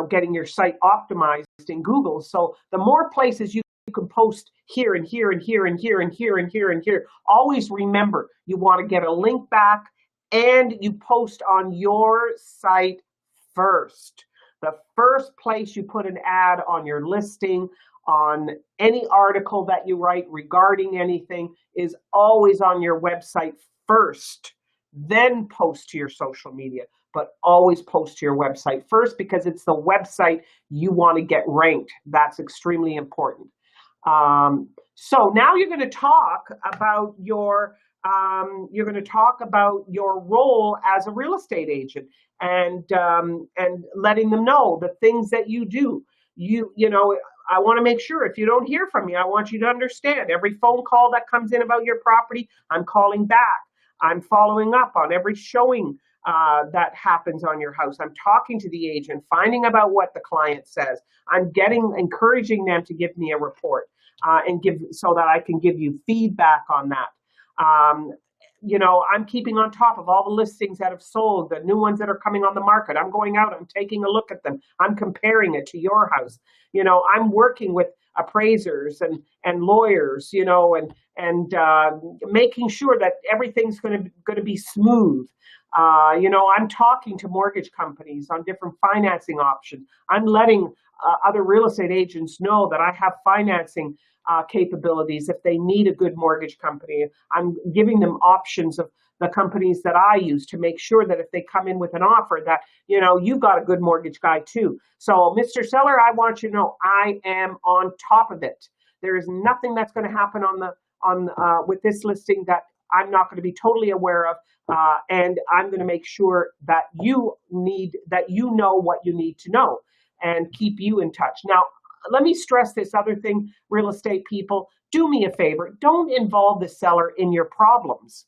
getting your site optimized in Google. So the more places you can post here and here and here and here and here and here and here, always remember you want to get a link back and you post on your site first. The first place you put an ad on your listing, on any article that you write regarding anything, is always on your website first. Then post to your social media, but always post to your website first because it's the website you want to get ranked. That's extremely important. So now you're going to talk about your role as a real estate agent and letting them know the things that you do. I want to make sure if you don't hear from me, I want you to understand every phone call that comes in about your property, I'm calling back. I'm following up on every showing that happens on your house. I'm talking to the agent, finding about what the client says. I'm encouraging them to give me a report so that I can give you feedback on that. I'm keeping on top of all the listings that have sold, the new ones that are coming on the market. I'm going out, I'm taking a look at them. I'm comparing it to your house. I'm working with appraisers and lawyers, and making sure that everything's going to be smooth. I'm talking to mortgage companies on different financing options. I'm letting other real estate agents know that I have financing capabilities if they need a good mortgage company. I'm giving them options of the companies that I use to make sure that if they come in with an offer that, you've got a good mortgage guy too. So, Mr. Seller, I want you to know I am on top of it. There is nothing that's going to happen with this listing that I'm not going to be totally aware of, and I'm going to make sure that you know what you need to know and keep you in touch. Now, let me stress this other thing, real estate people, do me a favor. Don't involve the seller in your problems.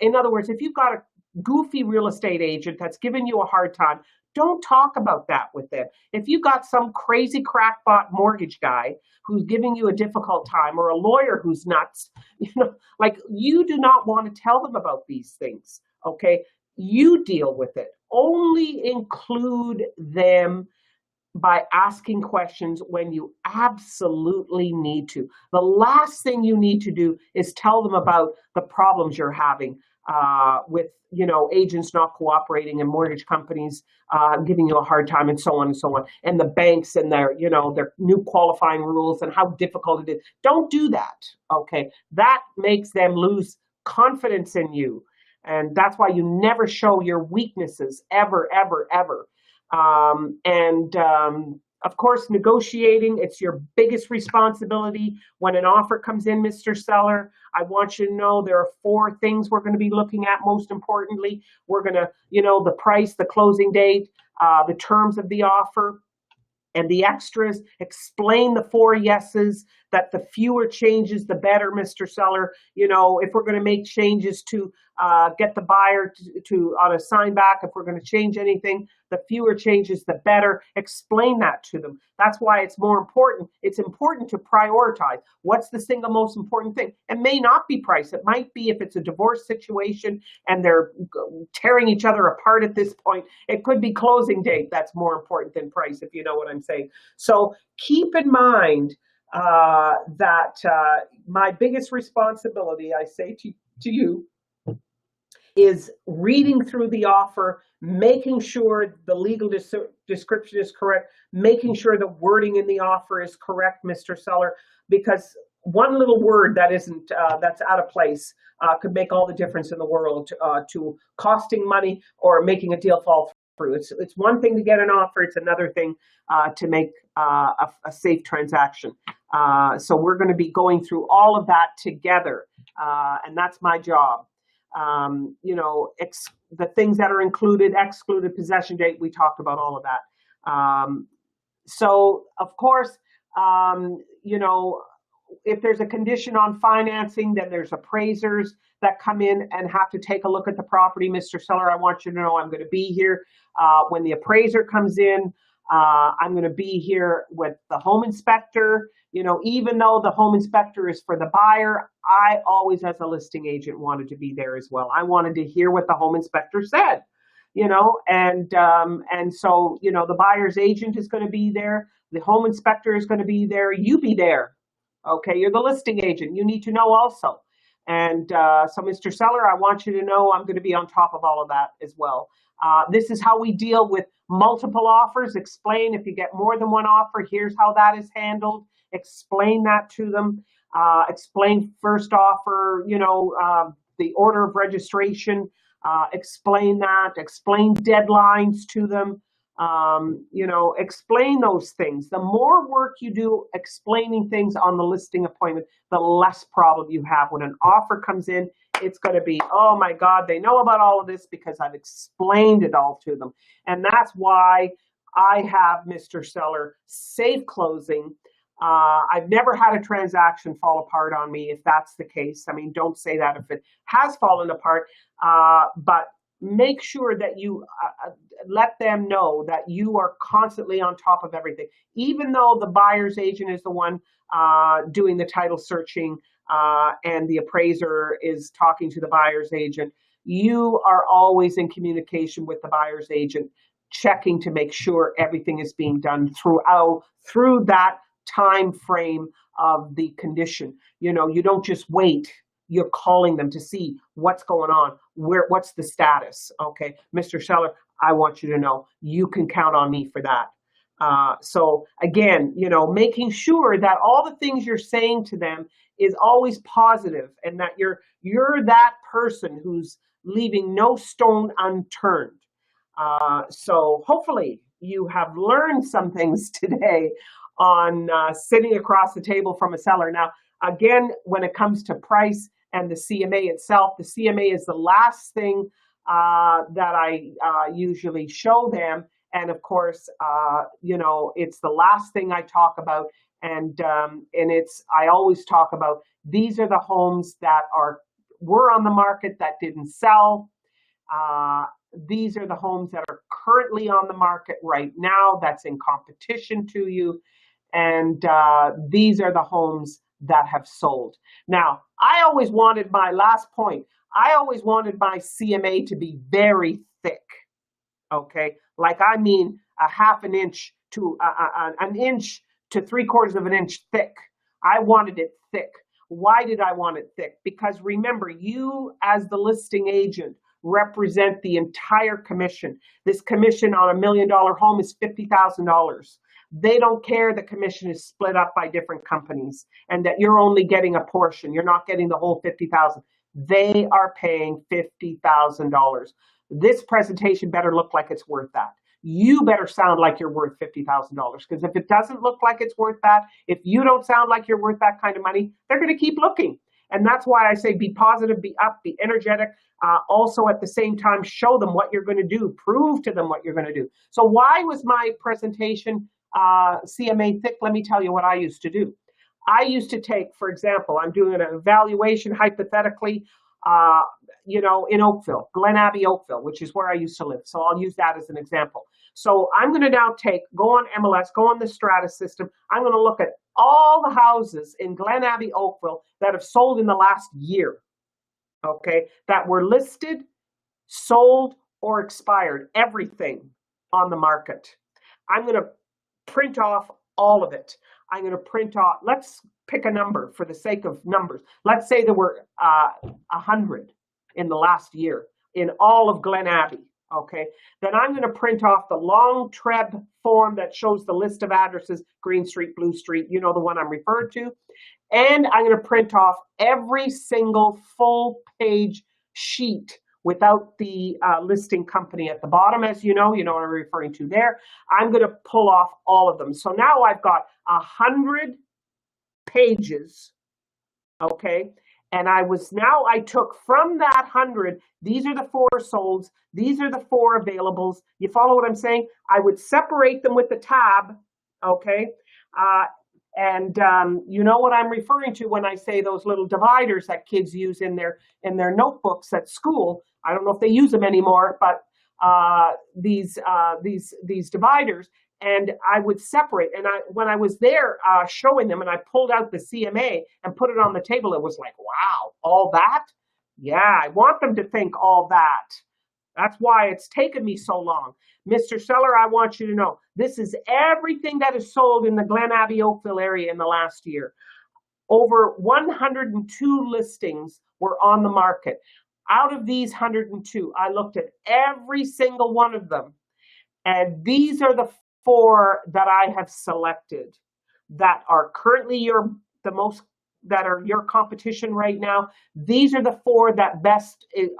In other words, if you've got a goofy real estate agent that's giving you a hard time, don't talk about that with them. If you got some crazy crackpot mortgage guy who's giving you a difficult time, or a lawyer who's nuts, you do not want to tell them about these things, okay? You deal with it. Only include them by asking questions when you absolutely need to. The last thing you need to do is tell them about the problems you're having with, agents not cooperating and mortgage companies giving you a hard time and so on and so on. And the banks and their new qualifying rules and how difficult it is. Don't do that, okay? That makes them lose confidence in you. And that's why you never show your weaknesses, ever, ever, ever. Of course, negotiating, it's your biggest responsibility. When an offer comes in, Mr. Seller, I want you to know there are 4 things we're going to be looking at most importantly. We're going to, the price, the closing date, the terms of the offer, and the extras. Explain the 4 yeses, that the fewer changes, the better, Mr. Seller. If we're going to make changes to get the buyer to on a sign back, if we're going to change anything, the fewer changes, the better. Explain that to them. That's why it's more important. It's important to prioritize. What's the single most important thing? It may not be price. It might be if it's a divorce situation and they're tearing each other apart at this point. It could be closing date. That's more important than price, if you know what I'm saying. So keep in mind that my biggest responsibility, I say to you, is reading through the offer, making sure the legal description is correct, making sure the wording in the offer is correct, Mr. Seller, because one little word that isn't that's out of place could make all the difference in the world to costing money or making a deal fall through. It's one thing to get an offer; it's another thing to make a safe transaction. So we're going to be going through all of that together, and that's my job. The things that are included, excluded, possession date, we talked about all of that. So of course, if there's a condition on financing, then there's appraisers that come in and have to take a look at the property. Mr. Seller, I want you to know I'm going to be here when the appraiser comes in. I'm going to be here with the home inspector. Even though the home inspector is for the buyer, I always, as a listing agent, wanted to be there as well. I wanted to hear what the home inspector said, and so, the buyer's agent is going to be there. The home inspector is going to be there. You be there. Okay. You're the listing agent. You need to know also. And so, Mr. Seller, I want you to know I'm going to be on top of all of that as well. This is how we deal with multiple offers. Explain if you get more than one offer, here's how that is handled. Explain that to them. Explain first offer, the order of registration. Explain that. Explain deadlines to them. Explain those things. The more work you do explaining things on the listing appointment, the less problem you have. When an offer comes in, it's going to be, oh my God, they know about all of this because I've explained it all to them. And that's why I have, Mr. Seller, safe closing. I've never had a transaction fall apart on me if that's the case. I mean, don't say that if it has fallen apart, but make sure that you let them know that you are constantly on top of everything. Even though the buyer's agent is the one doing the title searching and the appraiser is talking to the buyer's agent, you are always in communication with the buyer's agent, checking to make sure everything is being done through that time frame of the condition. You don't just wait. You're calling them to see what's going on, what's the status. Okay, Mr. Seller, I want you to know you can count on me for that. So again, making sure that all the things you're saying to them is always positive, and that you're that person who's leaving no stone unturned. So hopefully you have learned some things today on sitting across the table from a seller. Now, again, when it comes to price and the CMA itself, the CMA is the last thing that I usually show them. And of course, it's the last thing I talk about. And I always talk about, these are the homes that were on the market that didn't sell. These are the homes that are currently on the market right now that's in competition to you. And these are the homes that have sold. Now, I always wanted my CMA to be very thick. Okay, like I mean a half an inch to an inch to 3/4 of an inch thick. I wanted it thick. Why did I want it thick? Because remember, you as the listing agent represent the entire commission. This commission on $1 million home is $50,000. They don't care the commission is split up by different companies and that you're only getting a portion. You're not getting the whole $50,000. They are paying $50,000. This presentation better look like it's worth that. You better sound like you're worth $50,000, because if it doesn't look like it's worth that, if you don't sound like you're worth that kind of money, they're going to keep looking. And that's why I say be positive, be up, be energetic. Also, at the same time, show them what you're going to do. Prove to them what you're going to do. So why was my presentation CMA thick? Let me tell you what I used to do. I used to take, for example, I'm doing an evaluation hypothetically, in Oakville, Glen Abbey, Oakville, which is where I used to live. So I'll use that as an example. So I'm going to now go on MLS, go on the Strata system. I'm going to look at all the houses in Glen Abbey, Oakville that have sold in the last year, okay, that were listed, sold, or expired, everything on the market. I'm going to print off all of it. I'm going to print off, let's pick a number for the sake of numbers. Let's say there were 100 in the last year in all of Glen Abbey, okay? Then I'm going to print off the long treb form that shows the list of addresses, Green Street, Blue Street, you know the one I'm referring to. And I'm going to print off every single full page sheet without the listing company at the bottom, as you know what I'm referring to there. I'm going to pull off all of them. So now I've got 100 pages, okay? And I took from that 100, these are the 4 solds, these are the 4 availables. You follow what I'm saying? I would separate them with the tab, okay? You know what I'm referring to when I say those little dividers that kids use in their notebooks at school. I don't know if they use them anymore, but these dividers, and I would separate. And when I was there showing them, and I pulled out the CMA and put it on the table, it was like, wow, all that? Yeah, I want them to think all that. That's why it's taken me so long. Mr. Seller, I want you to know, this is everything that is sold in the Glen Abbey, Oakville area in the last year. Over 102 listings were on the market. Out of these 102, I looked at every single one of them. And these are the 4 that I have selected that are currently that are your competition right now. These are the 4 that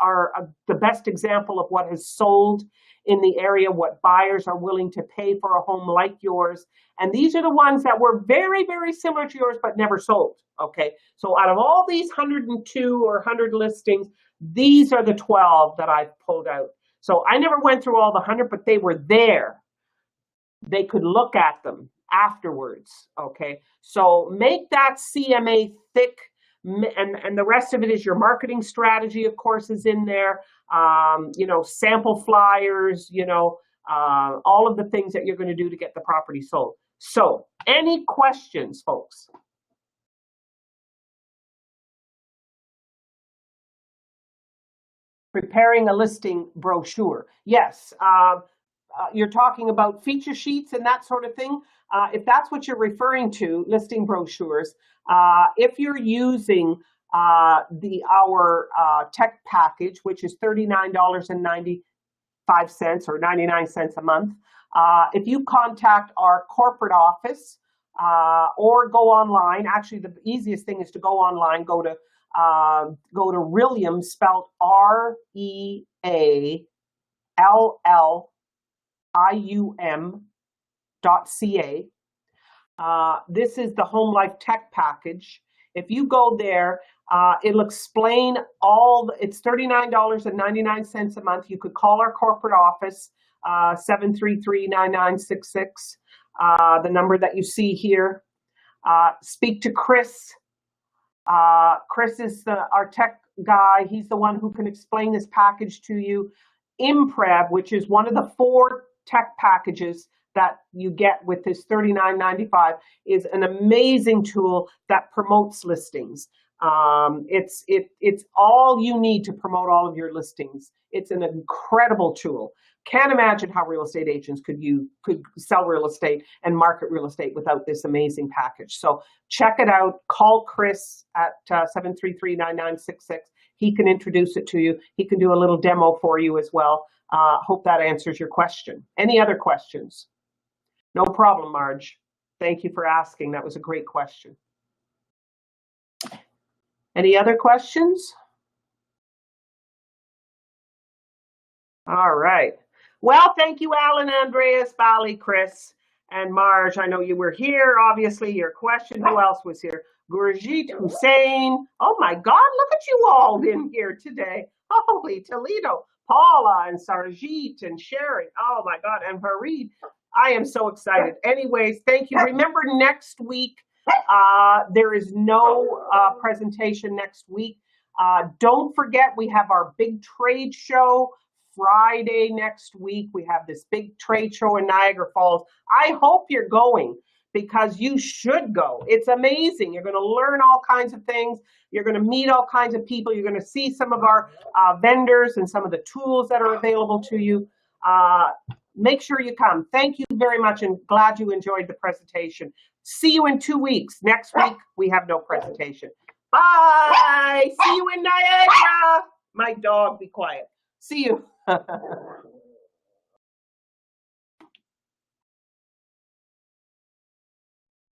are the best example of what has sold in the area, what buyers are willing to pay for a home like yours. And these are the ones that were very, very similar to yours, but never sold, okay? So out of all these 102 or 100 listings, these are the 12 that I've pulled out. So I never went through all the 100, but they were there. They could look at them afterwards, okay? So make that CMA thick, and the rest of it is your marketing strategy, of course, is in there. Sample flyers, all of the things that you're going to do to get the property sold. So any questions, folks? Preparing a listing brochure. Yes. You're talking about feature sheets and that sort of thing. If that's what you're referring to, listing brochures, if you're using our tech package, which is $39.95 or 99 cents a month, if you contact our corporate office or go online, actually the easiest thing is to go online, go to Reallium, spelled REALLIUM.ca. This is the HomeLife Tech Package. If you go there, it'll explain it's $39.99 a month. You could call our corporate office, 733-9966, the number that you see here. Speak to Chris. Chris is our tech guy. He's the one who can explain this package to you. Imprev, which is one of the 4 tech packages that you get with this $39.95, is an amazing tool that promotes listings. It's all you need to promote all of your listings. It's an incredible tool. Can't imagine how real estate agents could sell real estate and market real estate without this amazing package. So check it out. Call Chris at 733-9966. He can introduce it to you. He can do a little demo for you as well. Hope that answers your question. Any other questions? No problem, Marge. Thank you for asking. That was a great question. Any other questions? All right. Well, thank you, Alan, Andreas, Bali, Chris, and Marge. I know you were here. Obviously, your question. Who else was here? Gurjit Hussein. Oh my God, look at you all in here today. Holy Toledo. Paula and Sarjeet and Sherry. Oh my God. And Fareed. I am so excited. Anyways, thank you. Remember, next week, there is no presentation next week. Don't forget, we have our big trade show Friday next week. We have this big trade show in Niagara Falls. I hope you're going because you should go. It's amazing. You're going to learn all kinds of things. You're going to meet all kinds of people. You're going to see some of our vendors and some of the tools that are available to you. Make sure you come. Thank you very much and glad you enjoyed the presentation. See you in 2 weeks. Next week, we have no presentation. Bye. See you in Niagara. My dog, be quiet. See you.